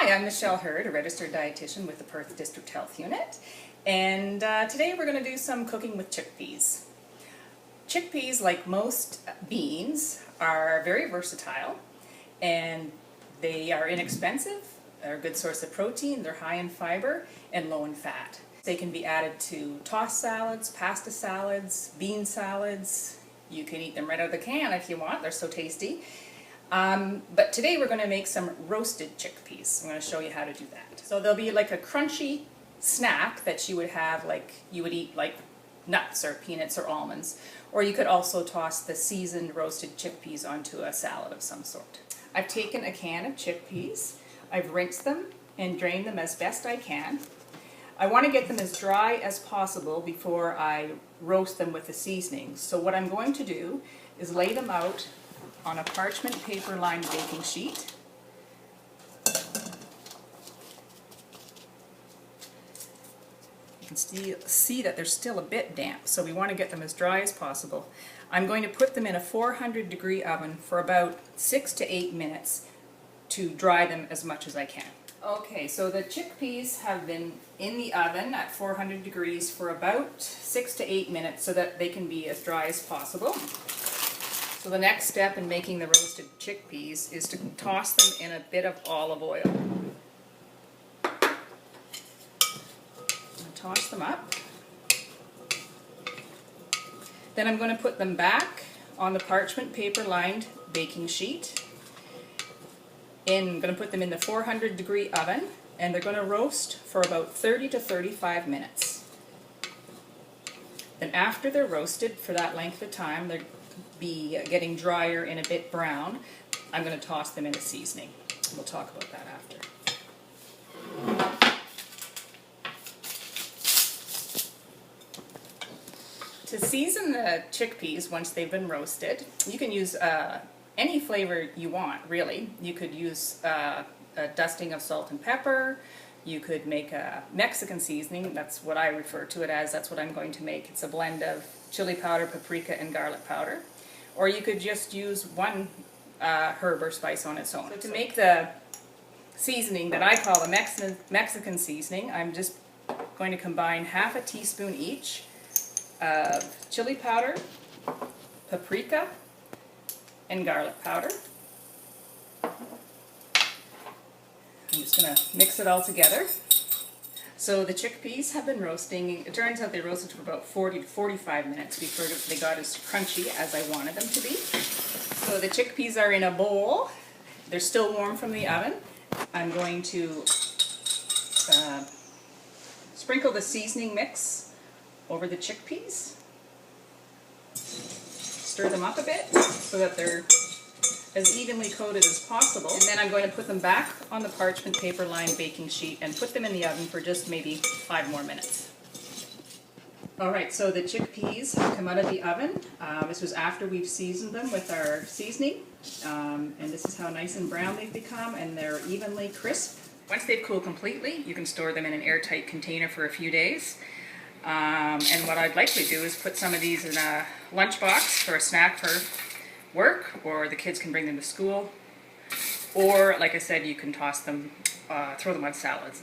Hi, I'm Michelle Hurd, a registered dietitian with the Perth District Health Unit, and today we're going to do some cooking with chickpeas. Chickpeas, like most beans, are very versatile, and they are inexpensive, they're a good source of protein, they're high in fiber, and low in fat. They can be added to tossed salads, pasta salads, bean salads. You can eat them right out of the can if you want, they're so tasty. But today we're going to make some roasted chickpeas. I'm going to show you how to do that. So they'll be like a crunchy snack that you would have, like you would eat like nuts or peanuts or almonds. Or you could also toss the seasoned roasted chickpeas onto a salad of some sort. I've taken a can of chickpeas. I've rinsed them and drained them as best I can. I want to get them as dry as possible before I roast them with the seasoning. So what I'm going to do is lay them out on a parchment paper lined baking sheet. You can see that they're still a bit damp, so we want to get them as dry as possible. I'm going to put them in a 400-degree oven for about 6 to 8 minutes to dry them as much as I can. Okay, so the chickpeas have been in the oven at 400 degrees for about 6 to 8 minutes so that they can be as dry as possible. So the next step in making the roasted chickpeas is to toss them in a bit of olive oil. Toss them up. Then I'm going to put them back on the parchment paper lined baking sheet. And I'm going to put them in the 400-degree oven, and they're going to roast for about 30 to 35 minutes. Then after they're roasted for that length of time, they're be getting drier and a bit brown, I'm going to toss them into seasoning. We'll talk about that after. To season the chickpeas once they've been roasted, you can use any flavor you want, really. You could use a dusting of salt and pepper. You could make a Mexican seasoning. That's what I refer to it as. That's what I'm going to make. It's a blend of chili powder, paprika, and garlic powder. Or you could just use one herb or spice on its own. So to make the seasoning that I call the Mexican seasoning, I'm just going to combine half a teaspoon each of chili powder, paprika, and garlic powder. I'm just going to mix it all together. So the chickpeas have been roasting. It turns out they roasted for about 40 to 45 minutes before they got as crunchy as I wanted them to be. So the chickpeas are in a bowl. They're still warm from the oven. I'm going to sprinkle the seasoning mix over the chickpeas. Stir them up a bit so that they're as evenly coated as possible, and then I'm going to put them back on the parchment paper lined baking sheet and put them in the oven for just maybe 5 more minutes. Alright, so the chickpeas have come out of the oven. This was after we've seasoned them with our seasoning, and this is how nice and brown they've become, and they're evenly crisp. Once they've cooled completely, you can store them in an airtight container for a few days. And what I'd likely do is put some of these in a lunchbox for a snack for work, or the kids can bring them to school, or like I said, you can toss them, throw them on salads